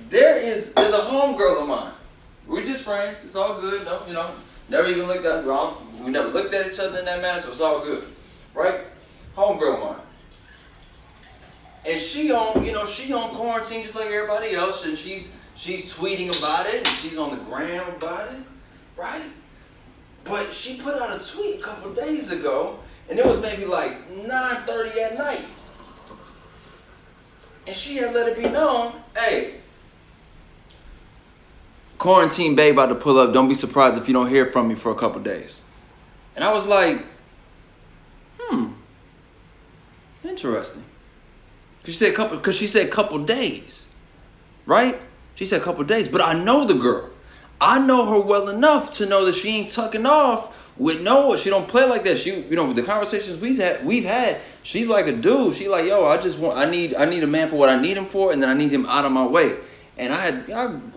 there's a homegirl of mine. We're just friends. It's all good. No, never even looked at. We never looked at each other in that manner, so it's all good, right? Homegirl of mine. And she on quarantine just like everybody else, and she's tweeting about it, and she's on the gram about it, right? But she put out a tweet a couple days ago, and it was maybe like 9:30 at night. And she had let it be known, hey, quarantine babe about to pull up. Don't be surprised if you don't hear from me for a couple days. And I was like, interesting. Because she said couple days, right? She said couple days, but I know the girl. I know her well enough to know that she ain't tucking off with Noah. She don't play like that. She, the conversations we've had, she's like a dude. She like, yo, I need a man for what I need him for, and then I need him out of my way. And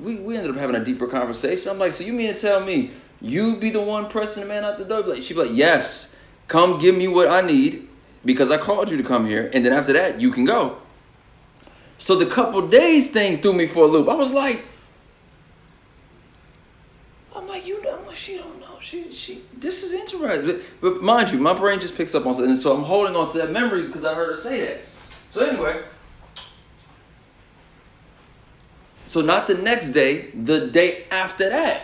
we ended up having a deeper conversation. I'm like, so you mean to tell me you be the one pressing the man out the door? She'd be like, yes, come give me what I need because I called you to come here, and then after that you can go. So the couple days thing threw me for a loop. I was like, she don't know. She this is interesting. But mind you, my brain just picks up on something. And so I'm holding on to that memory because I heard her say that. So anyway, so not the next day, the day after that,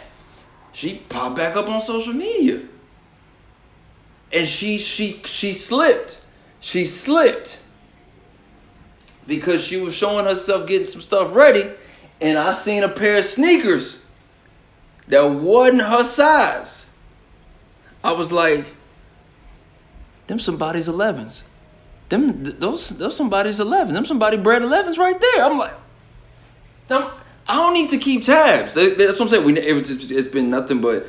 she popped back up on social media. And she slipped. She slipped. Because she was showing herself getting some stuff ready. And I seen a pair of sneakers that wasn't her size. I was like, them somebody's 11s. Those somebody's 11s. Them somebody bred 11s right there. I'm like, I don't need to keep tabs. That's what I'm saying. It's been nothing but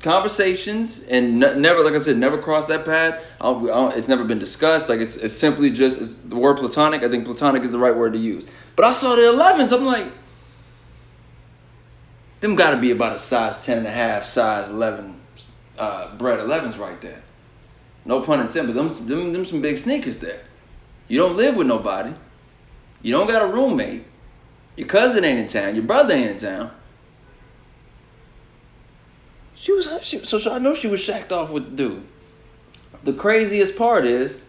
conversations and never, like I said, never crossed that path. It's never been discussed. Like it's simply just it's the word platonic. I think platonic is the right word to use. But I saw the 11s. I'm like, them got to be about a size 10 and a half, size 11, bred 11s right there. No pun intended, but them some big sneakers there. You don't live with nobody. You don't got a roommate. Your cousin ain't in town. Your brother ain't in town. So I know she was shacked off with the dude. The craziest part is,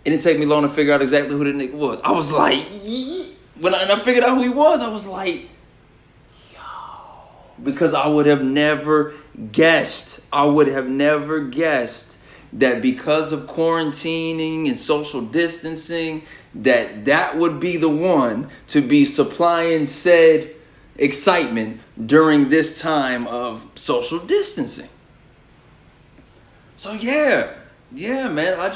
it didn't take me long to figure out exactly who the nigga was. I was like, when I figured out who he was, I was like, yo. Because I would have never guessed. That because of quarantining and social distancing, that would be the one to be supplying said excitement during this time of social distancing. So yeah, man, I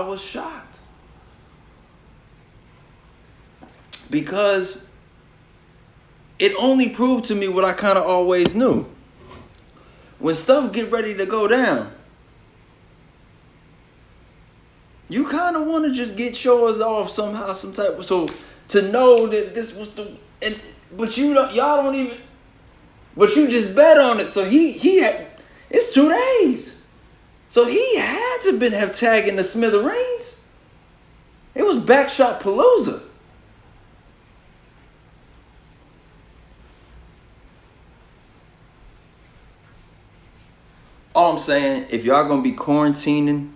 was shocked. Because it only proved to me what I kind of always knew. When stuff get ready to go down, you kind of want to just get yours off somehow, some type of, so to know that this was but you just bet on it. So he had, it's 2 days. So he had to have tagging the smithereens. It was Backshot Palooza. All I'm saying, if y'all gonna be quarantining,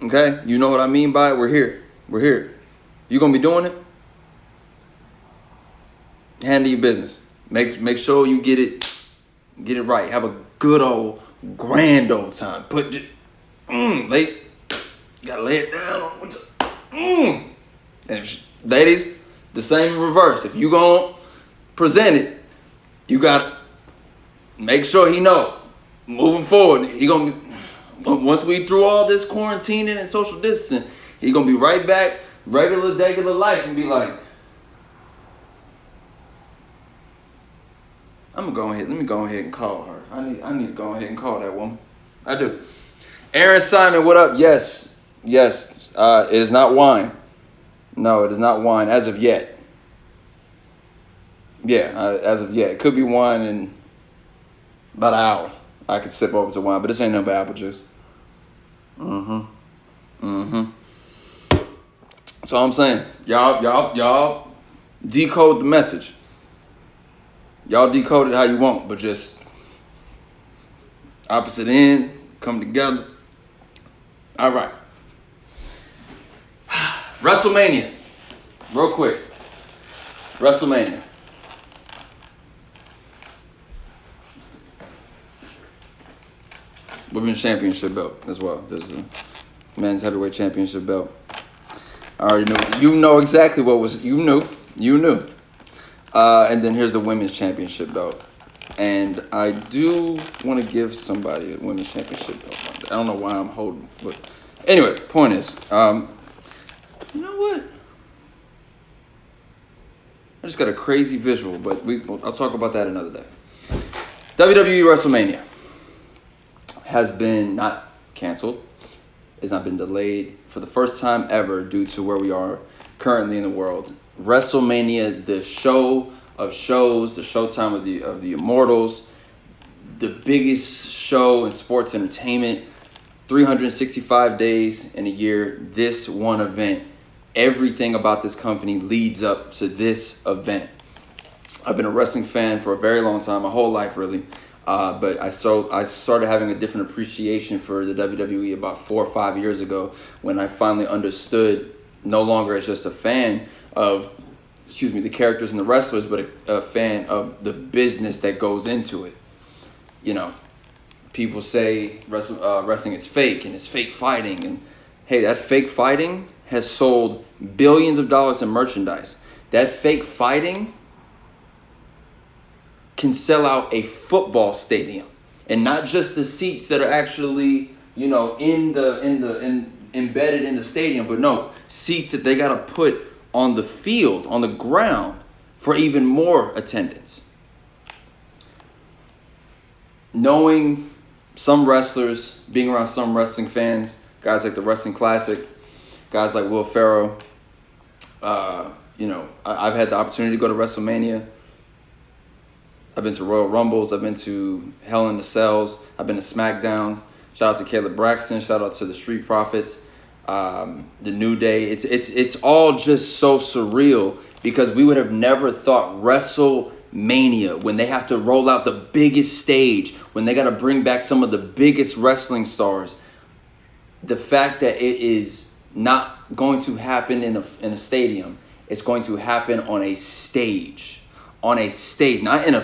okay, you know what I mean by it. We're here. You gonna be doing it? Handle your business. Make sure you get it right. Have a good old grand old time. Gotta lay it down. And ladies, the same in reverse. If you gonna present it, you gotta make sure he know. Moving forward, he gonna be, once we through all this quarantining and social distancing, he gonna be right back, regular life, and be like, let me go ahead and call her. I need to go ahead and call that woman. I do. Aaron Simon, what up? Yes. It is not wine. No, it is not wine as of yet. Yeah, as of yet. It could be wine in about an hour. I could sip over to wine, but this ain't nothing but apple juice. That's all I'm saying. Y'all decode the message. Y'all decode it how you want, but just opposite end, come together. All right. WrestleMania. Real quick. WrestleMania. Women's Championship belt as well. There's a men's heavyweight championship belt. I already knew. You know exactly what was. You knew. And then here's the women's championship belt. And I do want to give somebody a women's championship belt. I don't know why I'm holding, but anyway, point is, you know what? I just got a crazy visual, but I'll talk about that another day. WWE WrestleMania has been not canceled. It's not been delayed for the first time ever due to where we are currently in the world. WrestleMania, the show of shows, the showtime of the immortals, the biggest show in sports entertainment, 365 days in a year, this one event. Everything about this company leads up to this event. I've been a wrestling fan for a very long time, my whole life really. But I started having a different appreciation for the WWE about 4 or 5 years ago when I finally understood, no longer as just a fan of, the characters and the wrestlers, but a fan of the business that goes into it. You know, people say wrestling is fake and it's fake fighting. And hey, that fake fighting has sold billions of dollars in merchandise. That fake fighting can sell out a football stadium, and not just the seats that are actually, embedded in the stadium, but no, seats that they got to put on the field, on the ground, for even more attendance. Knowing some wrestlers, being around some wrestling fans, guys like the Wrestling Classic, guys like Will Ferrell, I've had the opportunity to go to WrestleMania. I've been to Royal Rumbles. I've been to Hell in the Cells. I've been to SmackDowns. Shout out to Caleb Braxton. Shout out to the Street Profits. The New Day. It's all just so surreal because we would have never thought WrestleMania, when they have to roll out the biggest stage, when they got to bring back some of the biggest wrestling stars, the fact that it is not going to happen in a stadium, it's going to happen on a stage. On a stage, not in a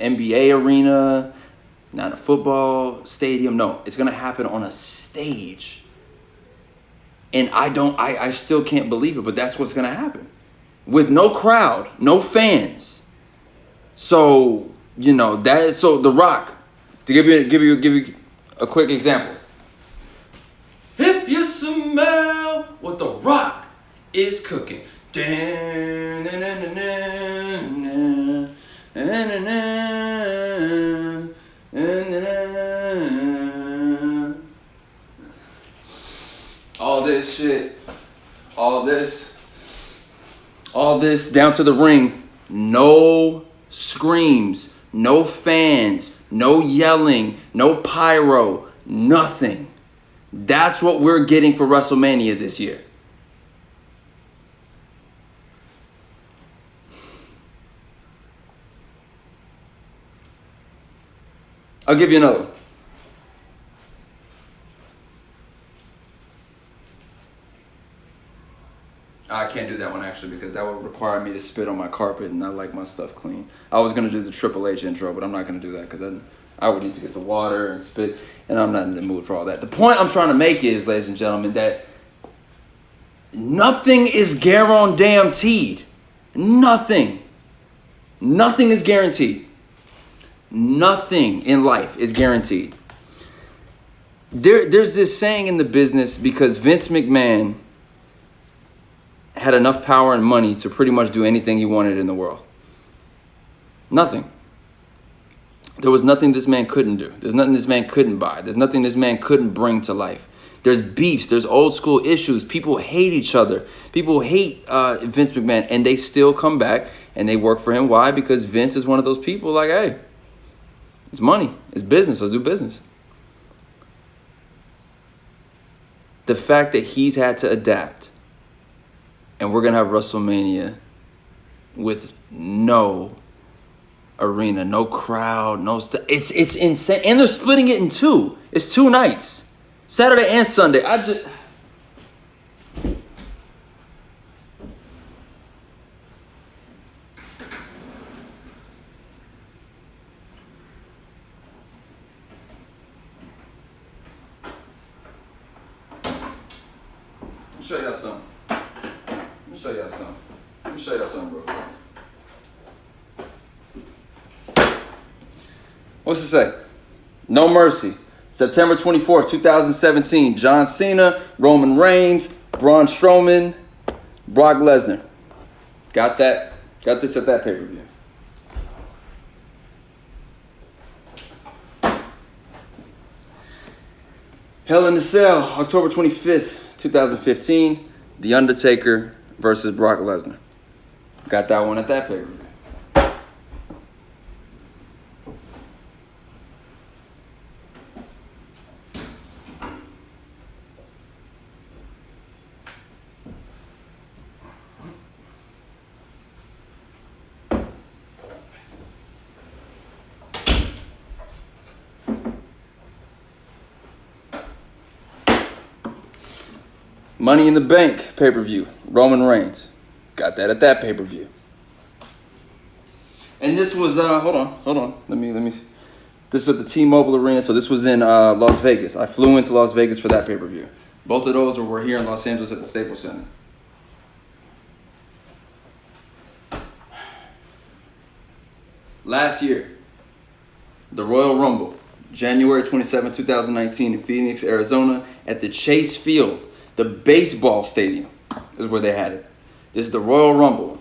NBA arena, not a football stadium. No, it's gonna happen on a stage. And I still can't believe it, but that's what's gonna happen. With no crowd, no fans. So, so The Rock, to give you a quick example. If you smell what The Rock is cooking. All this shit, all this down to the ring. No screams, no fans, no yelling, no pyro, nothing. That's what we're getting for WrestleMania this year. I'll give you another one. I can't do that one actually because that would require me to spit on my carpet, and I like my stuff clean. I was going to do the Triple H intro, but I'm not going to do that because I would need to get the water and spit, and I'm not in the mood for all that. The point I'm trying to make is, ladies and gentlemen, that nothing is guaranteed. Nothing. Nothing is guaranteed. Nothing in life is guaranteed. There's this saying in the business, because Vince McMahon had enough power and money to pretty much do anything he wanted in the world. Nothing. There was nothing this man couldn't do. There's nothing this man couldn't buy. There's nothing this man couldn't bring to life. There's beefs. There's old school issues. People hate each other. People hate Vince McMahon, and they still come back and they work for him. Why? Because Vince is one of those people like, hey, it's money. It's business. Let's do business. the fact that he's had to adapt, and we're gonna have WrestleMania with no arena, no crowd, it's insane, and they're splitting it in two. It's 2 nights, Saturday and Sunday. Show y'all something. Let me show y'all something, bro. What's it say? No Mercy. September 24th, 2017. John Cena, Roman Reigns, Braun Strowman, Brock Lesnar. Got that? Got this at that pay-per-view. Hell in a Cell, October 25th. 2015, The Undertaker versus Brock Lesnar. Got that one at that pay-per-view. Money in the Bank pay-per-view, Roman Reigns. Got that at that pay-per-view. And this was hold on. Let me this is at the T-Mobile Arena, so this was in Las Vegas. I flew into Las Vegas for that pay-per-view. Both of those were here in Los Angeles at the Staples Center. Last year, the Royal Rumble, January 27, 2019 in Phoenix, Arizona at the Chase Field. The baseball stadium is where they had it. This is the Royal Rumble.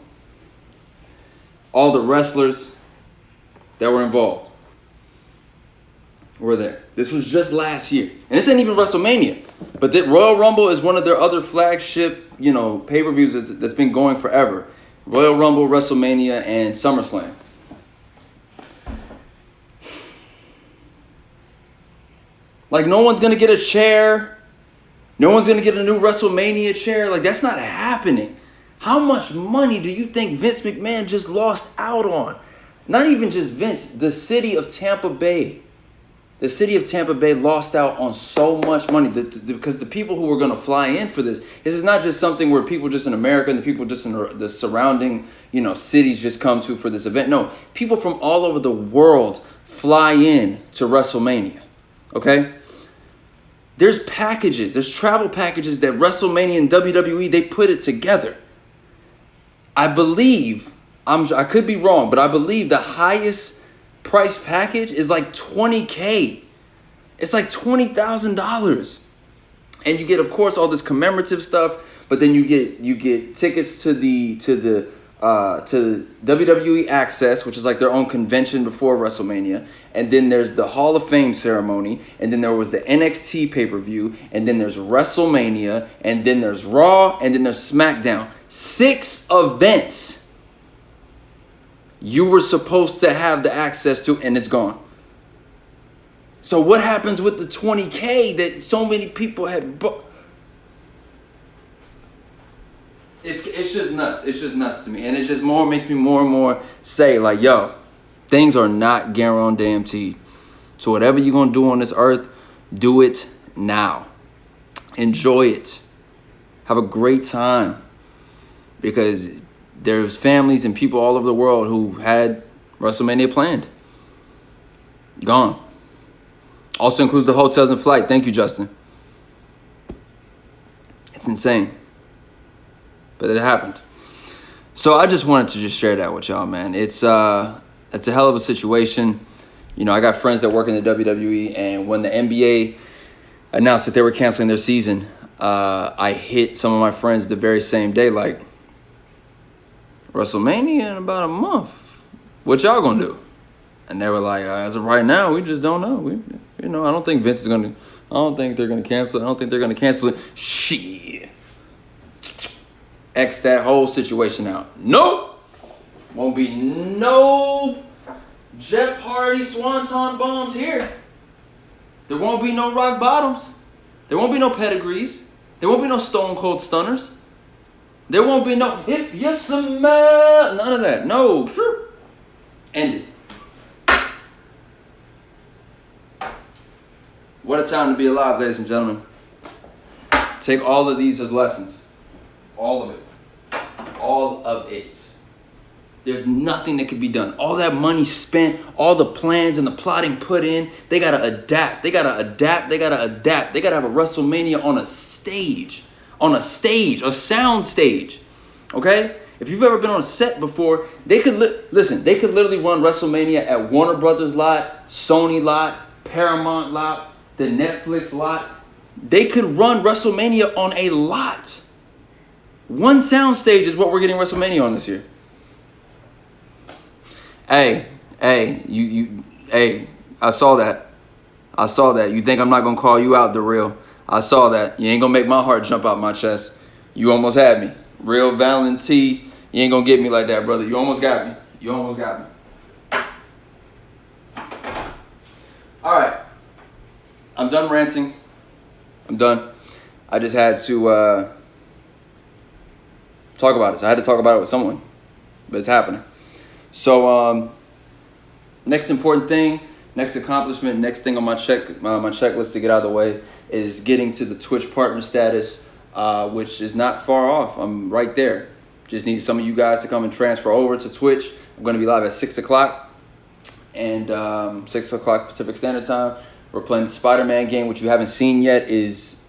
All the wrestlers that were involved were there. This was just last year. And this ain't even WrestleMania. But the Royal Rumble is one of their other flagship, pay-per-views that's been going forever. Royal Rumble, WrestleMania, and SummerSlam. Like, no one's going to get a chair. No one's going to get a new WrestleMania chair. Like, that's not happening. How much money do you think Vince McMahon just lost out on? Not even just Vince. The city of Tampa Bay. The city of Tampa Bay lost out on so much money because the people who were going to fly in for this is not just something where people just in America and the people just in the surrounding, cities just come to for this event. No, people from all over the world fly in to WrestleMania. Okay? There's travel packages that WrestleMania and WWE, they put it together. I believe, I could be wrong, but I believe the highest price package is like $20K. It's like $20,000. And you get, of course, all this commemorative stuff, but then you get tickets to WWE Access, which is like their own convention before WrestleMania, and then there's the Hall of Fame ceremony, and then there was the NXT pay-per-view, and then there's WrestleMania, and then there's Raw, and then there's SmackDown. 6 events you were supposed to have the access to, and it's gone. So what happens with the $20K that so many people had booked? It's just nuts. It's just nuts to me. And it just makes me more and more say, like, yo, things are not guaranteed. So whatever you're going to do on this earth, do it now. Enjoy it. Have a great time. Because there's families and people all over the world who had WrestleMania planned. Gone. Also includes the hotels and flight. Thank you, Justin. It's insane. But it happened. So I just wanted to just share that with y'all, man. It's a hell of a situation. I got friends that work in the WWE, and when the NBA announced that they were canceling their season, I hit some of my friends the very same day, like, WrestleMania in about a month. What y'all gonna do? And they were like, as of right now, we just don't know. I don't think Vince is gonna. I don't think they're gonna cancel it. I don't think they're gonna cancel it. Shit. X that whole situation out. Nope. Won't be no Jeff Hardy swanton bombs here. There won't be no rock bottoms. There won't be no pedigrees. There won't be no Stone Cold Stunners. There won't be no if you smell, none of that. No. End it. What a time to be alive, ladies and gentlemen. Take all of these as lessons. All of it. All of it. There's nothing that can be done. All that money spent, all the plans and the plotting put in, they gotta adapt. They gotta adapt. They gotta adapt. They gotta have a WrestleMania on a stage. On a stage, a sound stage. Okay? If you've ever been on a set before, they could listen. They could literally run WrestleMania at Warner Brothers lot, Sony lot, Paramount lot, the Netflix lot. They could run WrestleMania on a lot. One sound stage is what we're getting WrestleMania on this year. Hey, I saw that. You think I'm not gonna call you out, the real? I saw that. You ain't gonna make my heart jump out my chest. You almost had me. Real Valentine, you ain't gonna get me like that, brother. You almost got me. All right. I'm done ranting. I'm done. I just had to talk about it. So I had to talk about it with someone, but it's happening. So next important thing, next accomplishment, next thing on my checklist to get out of the way is getting to the Twitch partner status, which is not far off. I'm right there. Just need some of you guys to come and transfer over to Twitch. I'm going to be live at 6 o'clock and 6 o'clock Pacific Standard Time. We're playing the Spider-Man game, which you haven't seen yet.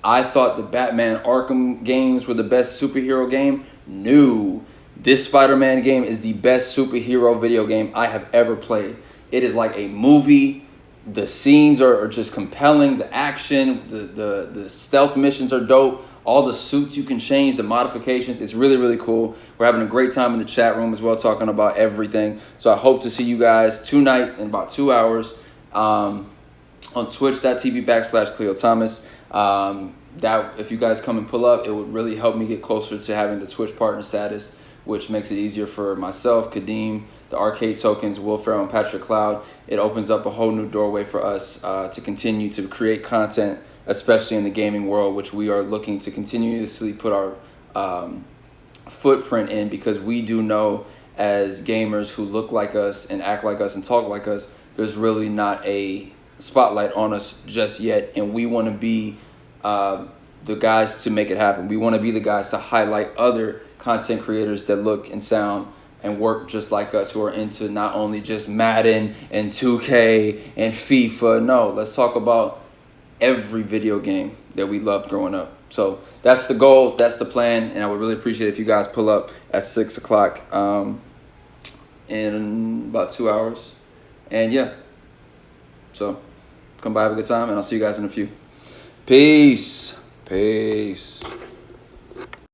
I thought the Batman Arkham games were the best superhero game. No. This Spider-Man game is the best superhero video game I have ever played. It is like a movie. The scenes are just compelling. The action, the stealth missions are dope. All the suits you can change, the modifications. It's really, really cool. We're having a great time in the chat room as well, talking about everything. So I hope to see you guys tonight in about 2 hours on twitch.tv/Khleo Thomas. That if you guys come and pull up, it would really help me get closer to having the Twitch partner status, which makes it easier for myself, Kadeem, the Arcade Tokens, Will Ferrell, and Patrick Cloud. It opens up a whole new doorway for us to continue to create content, especially in the gaming world, which we are looking to continuously put our footprint in, because we do know as gamers who look like us and act like us and talk like us, there's really not a spotlight on us just yet, and we want to be the guys to make it happen. We want to be the guys to highlight other content creators that look and sound and work just like us, who are into not only just Madden and 2K and FIFA. No, let's talk about every video game that we loved growing up. So that's the goal, that's the plan, and I would really appreciate if you guys pull up at 6 o'clock in about 2 hours. And yeah, so come by, have a good time, and I'll see you guys in a few. Peace.